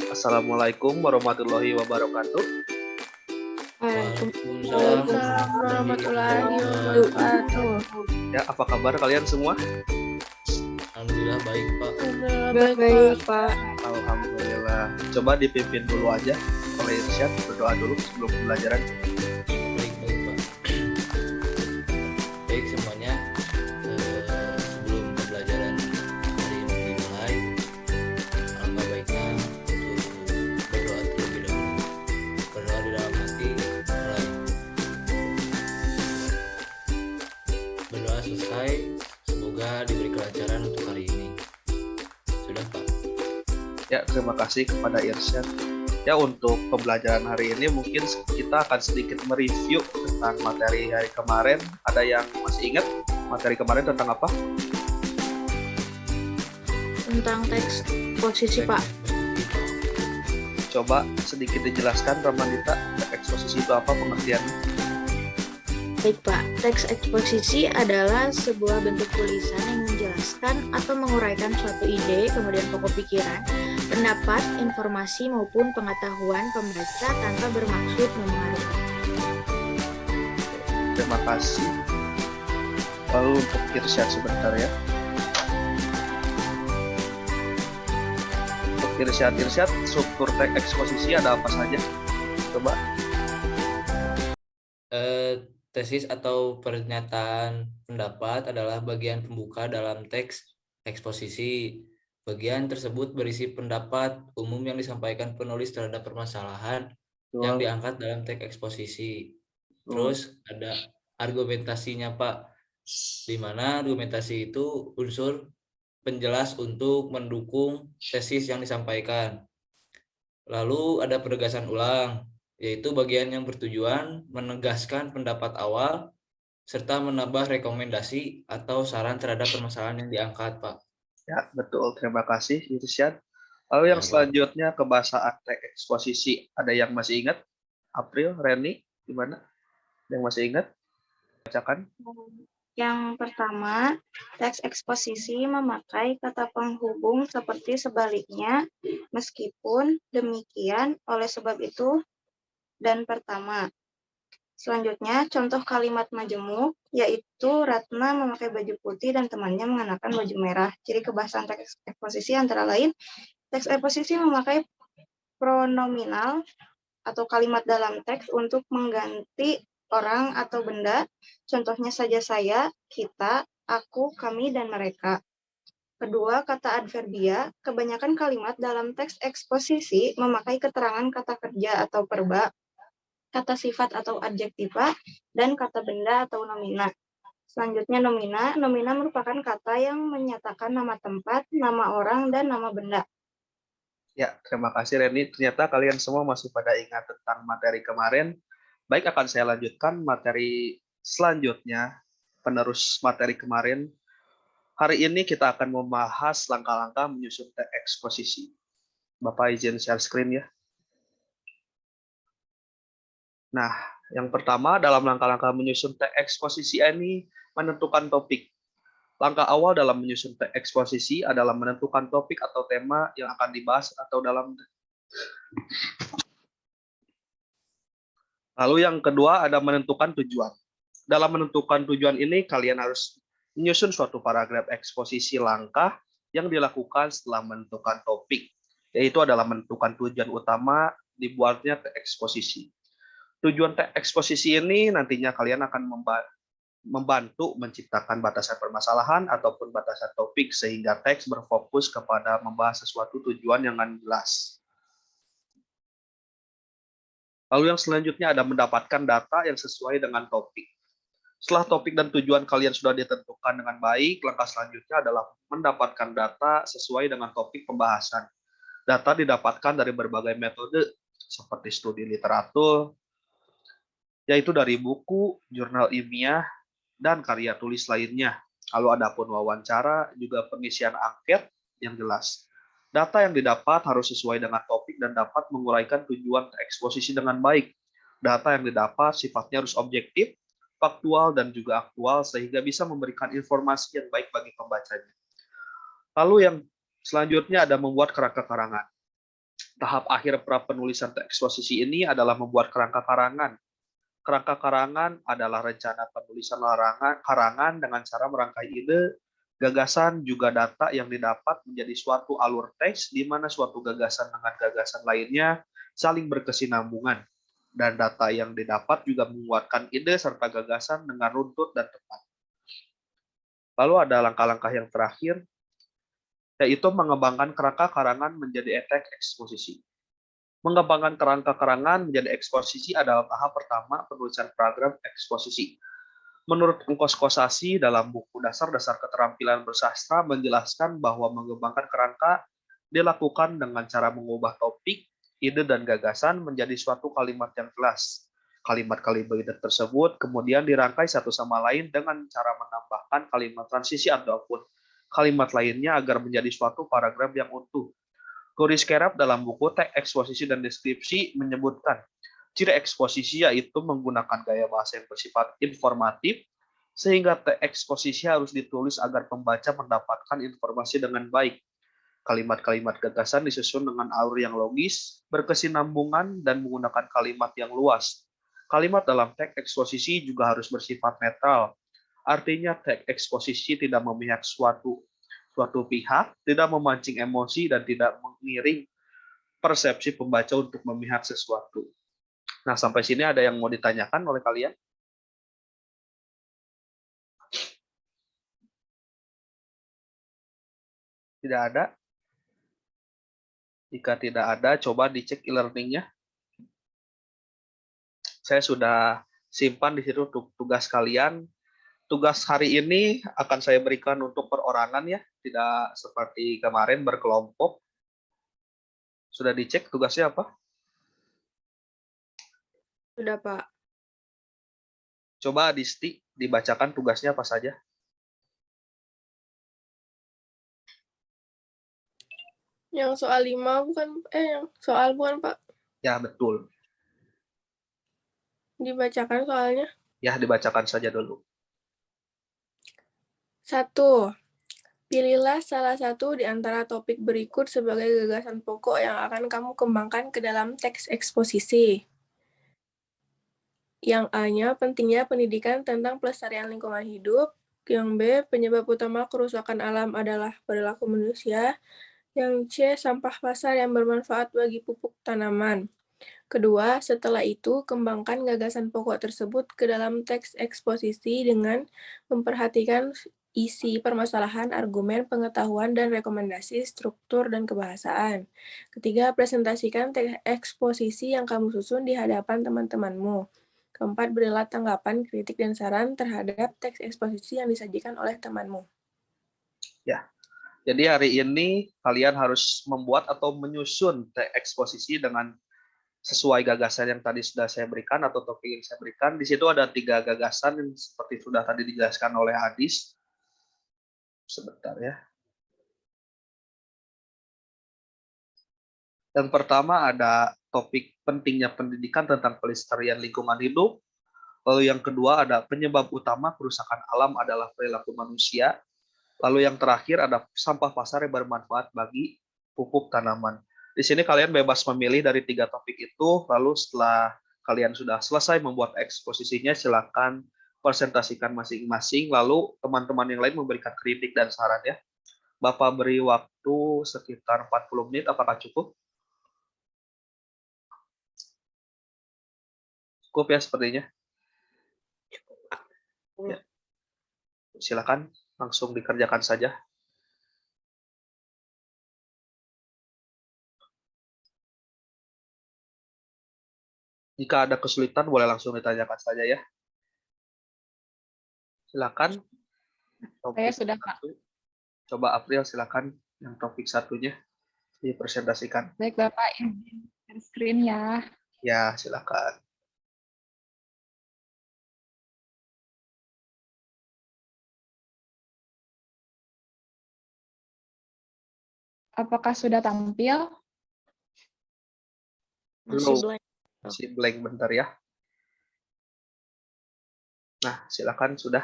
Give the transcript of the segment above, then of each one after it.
Assalamualaikum warahmatullahi wabarakatuh. Waalaikumsalam Waalaikumsalam warahmatullahi warahmatullahi wabarakatuh. wabarakatuh. Ya, apa kabar kalian semua? Alhamdulillah baik, Pak. Alhamdulillah baik, Baik, Pak. Pak. Alhamdulillah. Coba dipimpin dulu aja oleh Irsyad, berdoa dulu sebelum pembelajaran. Baik, Pak. Baik semuanya. Sebelum pembelajaran hari ini dimulai, alangkah baiknya untuk berdoa terlebih dahulu. Berdoa di dalam hati, mulai. Berdoa selesai, semoga diberi kelancaran untuk hari ini. Sudah, Pak? Ya, terima kasih kepada Irsyad. Ya, untuk pembelajaran hari ini mungkin kita akan sedikit mereview tentang materi hari kemarin. Ada yang masih ingat materi kemarin tentang apa? Tentang teks posisi, Pak. Coba sedikit dijelaskan, Ramanita, eksposisi itu apa pengertiannya? Baik, Pak. Teks eksposisi adalah sebuah bentuk tulisan yang menjelaskan atau menguraikan suatu ide, kemudian pokok pikiran, pendapat, informasi maupun pengetahuan pembaca tanpa bermaksud memengaruhi. Terima kasih. Lalu untuk Irsyad sebentar ya. Untuk Irsyad, struktur teks eksposisi ada apa saja? Coba. Tesis atau pernyataan pendapat adalah bagian pembuka dalam teks eksposisi. Bagian tersebut berisi pendapat umum yang disampaikan penulis terhadap permasalahan yang diangkat dalam teks eksposisi. Terus ada argumentasinya, Pak, di mana argumentasi itu unsur penjelas untuk mendukung tesis yang disampaikan. Lalu ada penegasan ulang, yaitu bagian yang bertujuan menegaskan pendapat awal serta menambah rekomendasi atau saran terhadap permasalahan yang diangkat, Pak. Ya, betul. Terima kasih, Irsyad. Lalu yang selanjutnya kebahasaan teks eksposisi. Ada yang masih ingat? April, Reni, gimana? Yang masih ingat? Bacakan. Yang pertama, teks eksposisi memakai kata penghubung seperti sebaliknya, meskipun demikian, oleh sebab itu, dan pertama. Selanjutnya, contoh kalimat majemuk, yaitu Ratna memakai baju putih dan temannya mengenakan baju merah. Jadi kebahasan teks eksposisi antara lain, teks eksposisi memakai pronominal atau kalimat dalam teks untuk mengganti orang atau benda. Contohnya saja saya, kita, aku, kami, dan mereka. Kedua, kata adverbia. Kebanyakan kalimat dalam teks eksposisi memakai keterangan kata kerja atau verba, kata sifat atau adjektiva, dan kata benda atau nomina. Selanjutnya nomina. Nomina merupakan kata yang menyatakan nama tempat, nama orang, dan nama benda. Ya, terima kasih Reni. Ternyata kalian semua masih pada ingat tentang materi kemarin. Baik, akan saya lanjutkan materi selanjutnya, penerus materi kemarin. Hari ini kita akan membahas langkah-langkah menyusun teks eksposisi. Bapak izin share screen ya. Nah, yang pertama dalam langkah-langkah menyusun teks eksposisi ini menentukan topik. Langkah awal dalam menyusun teks eksposisi adalah menentukan topik atau tema yang akan dibahas atau dalam. Lalu yang kedua ada menentukan tujuan. Dalam menentukan tujuan ini kalian harus menyusun suatu paragraf eksposisi langkah yang dilakukan setelah menentukan topik, yaitu adalah menentukan tujuan utama dibuatnya teks eksposisi. Tujuan teks eksposisi ini nantinya kalian akan membantu menciptakan batasan permasalahan ataupun batasan topik sehingga teks berfokus kepada membahas sesuatu tujuan yang jelas. Lalu yang selanjutnya ada mendapatkan data yang sesuai dengan topik. Setelah topik dan tujuan kalian sudah ditentukan dengan baik, langkah selanjutnya adalah mendapatkan data sesuai dengan topik pembahasan. Data didapatkan dari berbagai metode seperti studi literatur, yaitu dari buku, jurnal ilmiah, dan karya tulis lainnya. Kalau ada pun wawancara, juga pengisian angket yang jelas. Data yang didapat harus sesuai dengan topik dan dapat menguraikan tujuan eksposisi dengan baik. Data yang didapat sifatnya harus objektif, faktual, dan juga aktual, sehingga bisa memberikan informasi yang baik bagi pembacanya. Lalu yang selanjutnya ada membuat kerangka karangan. Tahap akhir penulisan teks eksposisi ini adalah membuat kerangka karangan. Kerangka karangan adalah rencana penulisan karangan dengan cara merangkai ide, gagasan, juga data yang didapat menjadi suatu alur teks di mana suatu gagasan dengan gagasan lainnya saling berkesinambungan. Dan data yang didapat juga menguatkan ide serta gagasan dengan runtut dan tepat. Lalu ada langkah-langkah yang terakhir, yaitu mengembangkan kerangka karangan menjadi teks eksposisi. Mengembangkan kerangka karangan menjadi eksposisi adalah tahap pertama penulisan program eksposisi. Menurut Engkos Kosasi dalam buku Dasar-Dasar Keterampilan Bersastra menjelaskan bahwa mengembangkan kerangka dilakukan dengan cara mengubah topik, ide, dan gagasan menjadi suatu kalimat yang jelas. Kalimat-kalimat tersebut kemudian dirangkai satu sama lain dengan cara menambahkan kalimat transisi ataupun kalimat lainnya agar menjadi suatu paragraf yang utuh. Goris Kerap dalam buku Teks Eksposisi dan Deskripsi menyebutkan, ciri eksposisi yaitu menggunakan gaya bahasa yang bersifat informatif, sehingga teks eksposisi harus ditulis agar pembaca mendapatkan informasi dengan baik. Kalimat-kalimat gagasan disusun dengan alur yang logis, berkesinambungan, dan menggunakan kalimat yang luas. Kalimat dalam teks eksposisi juga harus bersifat netral. Artinya teks eksposisi tidak memihak suatu pihak, tidak memancing emosi, dan tidak mengiring persepsi pembaca untuk memihak sesuatu. Nah, sampai sini ada yang mau ditanyakan oleh kalian? Tidak ada? Jika tidak ada, coba dicek e-learning-nya. Saya sudah simpan di situ untuk tugas kalian. Tugas hari ini akan saya berikan untuk perorangan ya, tidak seperti kemarin berkelompok. Sudah dicek tugasnya apa? Sudah, Pak. Coba Adisti dibacakan tugasnya apa saja. Yang soal 5 bukan, yang soal bukan, Pak. Ya, betul. Dibacakan soalnya. Ya, dibacakan saja dulu. 1. Pilihlah salah satu di antara topik berikut sebagai gagasan pokok yang akan kamu kembangkan ke dalam teks eksposisi. Yang A-nya, pentingnya pendidikan tentang pelestarian lingkungan hidup. Yang B, penyebab utama kerusakan alam adalah perilaku manusia. Yang C, sampah pasar yang bermanfaat bagi pupuk tanaman. Kedua, setelah itu, kembangkan gagasan pokok tersebut ke dalam teks eksposisi dengan memperhatikan isi permasalahan, argumen, pengetahuan, dan rekomendasi, struktur, dan kebahasaan. Ketiga, presentasikan teks eksposisi yang kamu susun di hadapan teman-temanmu. Keempat, berilah tanggapan, kritik, dan saran terhadap teks eksposisi yang disajikan oleh temanmu. Ya, jadi hari ini kalian harus membuat atau menyusun teks eksposisi dengan sesuai gagasan yang tadi sudah saya berikan atau topik yang saya berikan. Di situ ada 3 gagasan yang seperti sudah tadi dijelaskan oleh Adis. Sebentar ya. Yang pertama ada topik pentingnya pendidikan tentang pelestarian lingkungan hidup. Lalu yang kedua ada penyebab utama kerusakan alam adalah perilaku manusia. Lalu yang terakhir ada sampah pasar yang bermanfaat bagi pupuk tanaman. Di sini kalian bebas memilih dari 3 topik itu, lalu setelah kalian sudah selesai membuat eksposisinya, silakan presentasikan masing-masing, lalu teman-teman yang lain memberikan kritik dan saran ya. Bapak beri waktu sekitar 40 menit, apakah cukup? Cukup ya sepertinya. Ya. Silakan langsung dikerjakan saja. Jika ada kesulitan, boleh langsung ditanyakan saja ya. Silakan. Saya sudah, Pak. Coba April, silakan yang topik satunya dipresentasikan. Baik, Bapak, izin share screen ya. Ya, silakan. Apakah sudah tampil? Masih Belum. blank. Masih blank bentar ya. Nah, silakan sudah.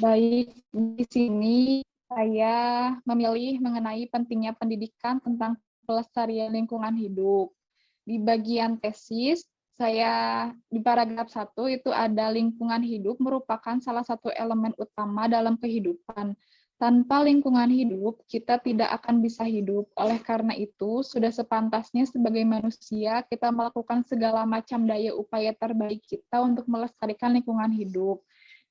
Baik, di sini saya memilih mengenai pentingnya pendidikan tentang pelestarian lingkungan hidup. Di bagian tesis, saya di paragraf 1 itu ada lingkungan hidup merupakan salah satu elemen utama dalam kehidupan. Tanpa lingkungan hidup, kita tidak akan bisa hidup. Oleh karena itu, sudah sepantasnya sebagai manusia, kita melakukan segala macam daya upaya terbaik kita untuk melestarikan lingkungan hidup.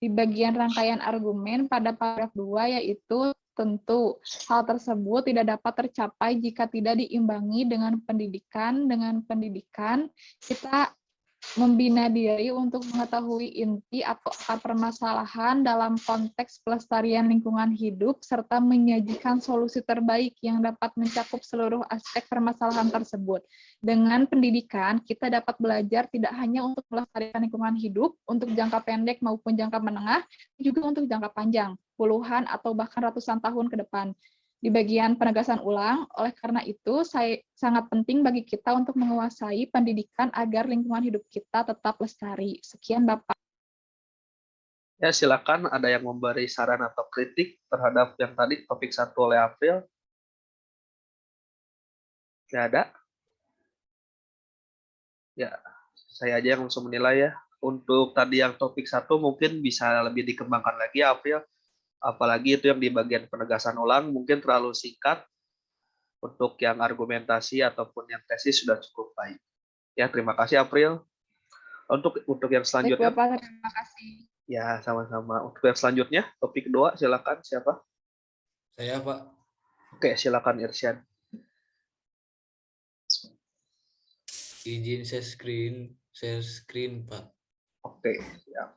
Di bagian rangkaian argumen pada paragraf 2, yaitu tentu hal tersebut tidak dapat tercapai jika tidak diimbangi dengan pendidikan. Dengan pendidikan, kita membina diri untuk mengetahui inti atau akar permasalahan dalam konteks pelestarian lingkungan hidup, serta menyajikan solusi terbaik yang dapat mencakup seluruh aspek permasalahan tersebut. Dengan pendidikan, kita dapat belajar tidak hanya untuk melestarikan lingkungan hidup, untuk jangka pendek maupun jangka menengah, juga untuk jangka panjang, puluhan atau bahkan ratusan tahun ke depan. Di bagian penegasan ulang, oleh karena itu sangat penting bagi kita untuk menguasai pendidikan agar lingkungan hidup kita tetap lestari. Sekian Bapak. Ya, silakan ada yang memberi saran atau kritik terhadap yang tadi topik 1 oleh April. Tidak ada? Ya, saya aja yang langsung menilai ya. Untuk tadi yang topik 1 mungkin bisa lebih dikembangkan lagi April. Apalagi itu yang di bagian penegasan ulang mungkin terlalu singkat. Untuk yang argumentasi ataupun yang tesis sudah cukup baik. Ya, terima kasih April. Untuk yang selanjutnya. Baik, Bapak, terima kasih. Ya, sama-sama. Untuk yang selanjutnya, topik 2, silakan siapa? Saya, Pak. Oke, silakan Irsyad. Izin share screen, Pak. Oke, siap.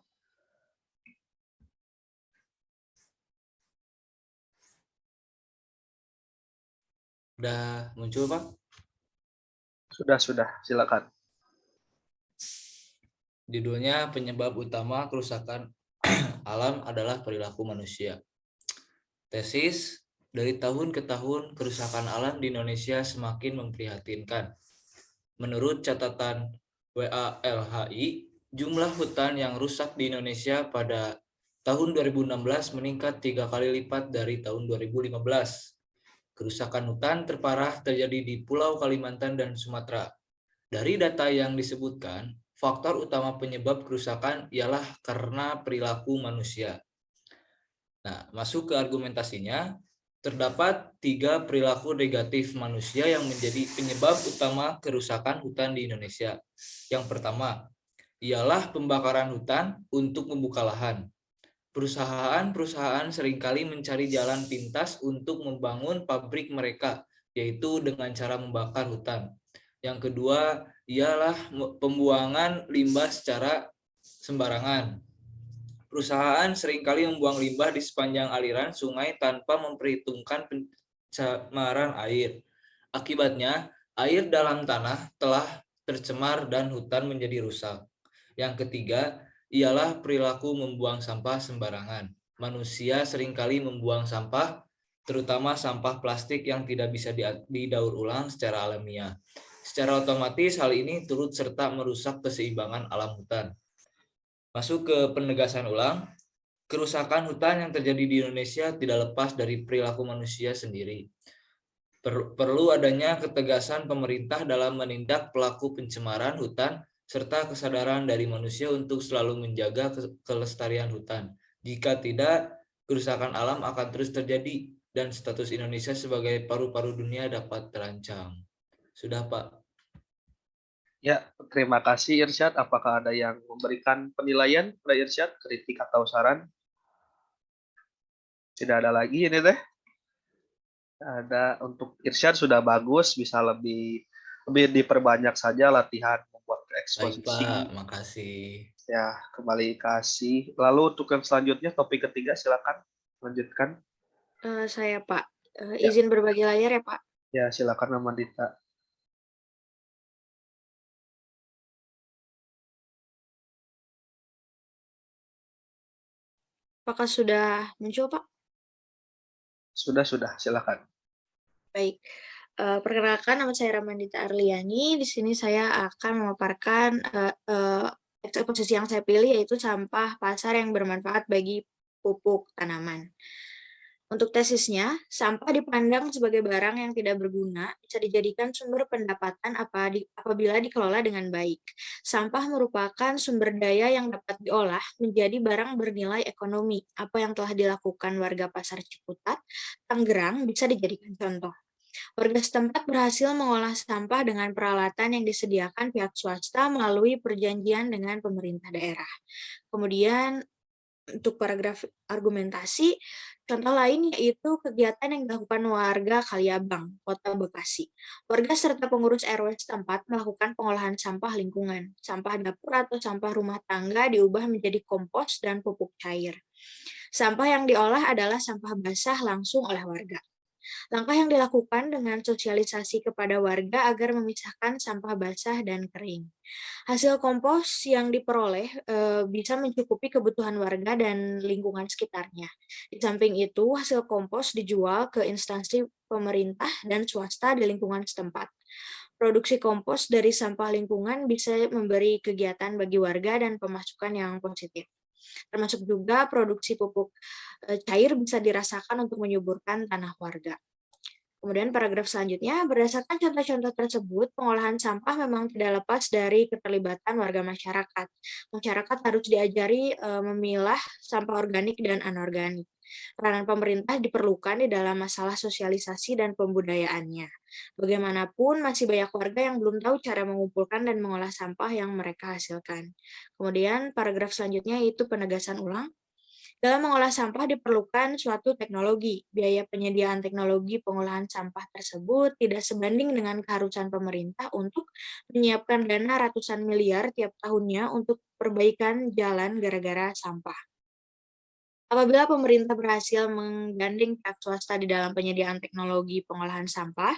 Udah muncul, Pak? Sudah, silakan. Judulnya penyebab utama kerusakan alam adalah perilaku manusia. Tesis, dari tahun ke tahun kerusakan alam di Indonesia semakin memprihatinkan. Menurut catatan WALHI, jumlah hutan yang rusak di Indonesia pada tahun 2016 meningkat 3 kali lipat dari tahun 2015. Kerusakan hutan terparah terjadi di Pulau Kalimantan dan Sumatera. Dari data yang disebutkan, faktor utama penyebab kerusakan ialah karena perilaku manusia. Nah, masuk ke argumentasinya, terdapat 3 perilaku negatif manusia yang menjadi penyebab utama kerusakan hutan di Indonesia. Yang pertama, ialah pembakaran hutan untuk membuka lahan. Perusahaan seringkali mencari jalan pintas untuk membangun pabrik mereka, yaitu dengan cara membakar hutan. Yang kedua, ialah pembuangan limbah secara sembarangan. Perusahaan seringkali membuang limbah di sepanjang aliran sungai tanpa memperhitungkan pencemaran air. Akibatnya, air dalam tanah telah tercemar dan hutan menjadi rusak. Yang ketiga, ialah perilaku membuang sampah sembarangan. Manusia seringkali membuang sampah, terutama sampah plastik yang tidak bisa didaur ulang secara alamiah. Secara otomatis hal ini turut serta merusak keseimbangan alam hutan. Masuk ke penegasan ulang, kerusakan hutan yang terjadi di Indonesia tidak lepas dari perilaku manusia sendiri. Perlu adanya ketegasan pemerintah dalam menindak pelaku pencemaran hutan serta kesadaran dari manusia untuk selalu menjaga kelestarian hutan. Jika tidak, kerusakan alam akan terus terjadi dan status Indonesia sebagai paru-paru dunia dapat terancam. Sudah, Pak. Ya, terima kasih Irsyad. Apakah ada yang memberikan penilaian pada Irsyad, kritik atau saran? Tidak ada lagi ini teh. Ada untuk Irsyad sudah bagus, bisa lebih diperbanyak saja latihan membuat eksposisi. Baik, Pak, makasih. Ya, kembali kasih. Lalu untuk yang selanjutnya, topik ketiga, silakan lanjutkan. Saya Pak, izin berbagi layar ya Pak. Ya, silakan Amandita. Apakah sudah muncul Pak? Sudah, silakan. Baik. Perkenalkan, nama saya Ramandita Arliani. Di sini saya akan memaparkan eksposisi yang saya pilih, yaitu sampah pasar yang bermanfaat bagi pupuk tanaman. Untuk tesisnya, sampah dipandang sebagai barang yang tidak berguna, bisa dijadikan sumber pendapatan apabila dikelola dengan baik. Sampah merupakan sumber daya yang dapat diolah menjadi barang bernilai ekonomi. Apa yang telah dilakukan warga Pasar Ciputat, Tangerang bisa dijadikan contoh. Warga setempat berhasil mengolah sampah dengan peralatan yang disediakan pihak swasta melalui perjanjian dengan pemerintah daerah. Kemudian untuk paragraf argumentasi, contoh lain yaitu kegiatan yang dilakukan warga Kaliabang, Kota Bekasi. Warga serta pengurus RW setempat melakukan pengolahan sampah lingkungan. Sampah dapur atau sampah rumah tangga diubah menjadi kompos dan pupuk cair. Sampah yang diolah adalah sampah basah langsung oleh warga. Langkah yang dilakukan dengan sosialisasi kepada warga agar memisahkan sampah basah dan kering. Hasil kompos yang diperoleh bisa mencukupi kebutuhan warga dan lingkungan sekitarnya. Di samping itu, hasil kompos dijual ke instansi pemerintah dan swasta di lingkungan setempat. Produksi kompos dari sampah lingkungan bisa memberi kegiatan bagi warga dan pemasukan yang positif. Termasuk juga produksi pupuk cair bisa dirasakan untuk menyuburkan tanah warga. Kemudian paragraf selanjutnya, berdasarkan contoh-contoh tersebut, pengolahan sampah memang tidak lepas dari keterlibatan warga masyarakat. Masyarakat harus diajari memilah sampah organik dan anorganik. Peranan pemerintah diperlukan di dalam masalah sosialisasi dan pembudayaannya. Bagaimanapun, masih banyak warga yang belum tahu cara mengumpulkan dan mengolah sampah yang mereka hasilkan. Kemudian paragraf selanjutnya yaitu penegasan ulang. Dalam mengolah sampah diperlukan suatu teknologi. Biaya penyediaan teknologi pengolahan sampah tersebut tidak sebanding dengan keharusan pemerintah untuk menyiapkan dana ratusan miliar tiap tahunnya untuk perbaikan jalan gara-gara sampah. Apabila pemerintah berhasil menggandeng pihak swasta di dalam penyediaan teknologi pengolahan sampah,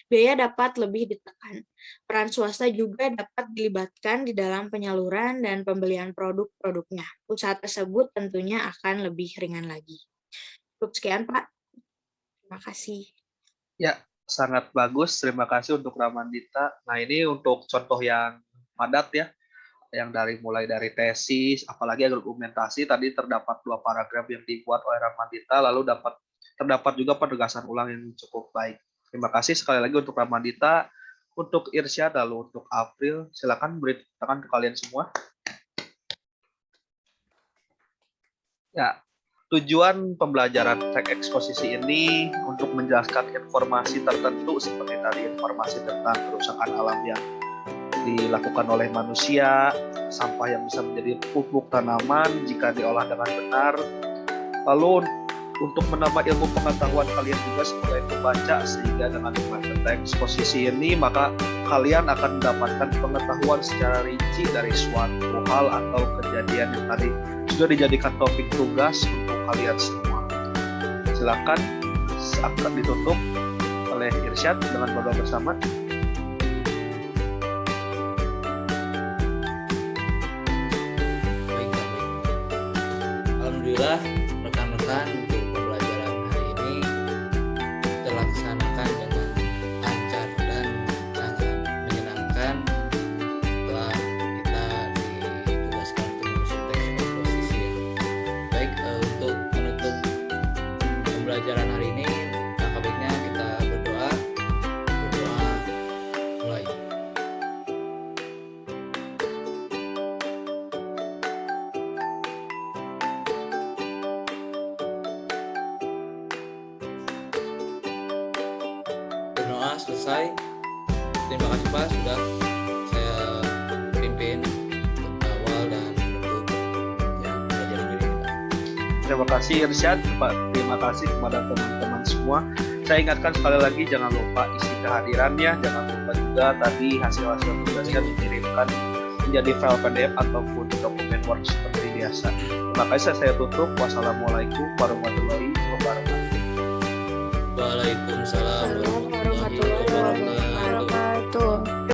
biaya dapat lebih ditekan. Peran swasta juga dapat dilibatkan di dalam penyaluran dan pembelian produk-produknya. Usaha tersebut tentunya akan lebih ringan lagi. Cukup sekian, Pak. Terima kasih. Ya, sangat bagus. Terima kasih untuk Ramandita. Nah, ini untuk contoh yang padat ya, yang mulai dari tesis, apalagi argumentasi, tadi terdapat 2 paragraf yang dibuat oleh Ramandita, lalu terdapat juga penegasan ulang yang cukup baik. Terima kasih sekali lagi untuk Ramandita, untuk Irsyad, lalu untuk April. Silakan beri tangan ke kalian semua. Ya, tujuan pembelajaran teks eksposisi ini untuk menjelaskan informasi tertentu seperti tadi informasi tentang kerusakan alam yang dilakukan oleh manusia, sampah yang bisa menjadi pupuk tanaman jika diolah dengan benar. Lalu untuk menambah ilmu pengetahuan kalian juga sebagai pembaca, sehingga dengan membaca teks eksposisi ini maka kalian akan mendapatkan pengetahuan secara rinci dari suatu hal atau kejadian yang tadi sudah dijadikan topik tugas untuk kalian semua. Silakan akan ditutup oleh Irsyad dengan berdoa bersama. Alhamdulillah rekan-rekan, untuk pembelajaran hari ini terlaksanakan dengan lancar dan sangat menyenangkan setelah kita ditugaskan untuk menyusun teks eksposisi. Baik, untuk menutup pembelajaran hari ini, maka baiknya kita berdoa mulai. Berdoa selesai. Terima kasih Pak sudah saya pimpin untuk awal dan menutup yang pelajaran dari kita. Terima kasih Irsyad, terima kasih kepada teman-teman semua. Saya ingatkan sekali lagi, jangan lupa isi kehadirannya, jangan lupa juga tadi hasil-hasil tugasnya dikirimkan menjadi file PDF ataupun dokumen Word seperti biasa. Terima kasih, saya tutup. Wassalamualaikum warahmatullahi wabarakatuh. Waalaikumsalam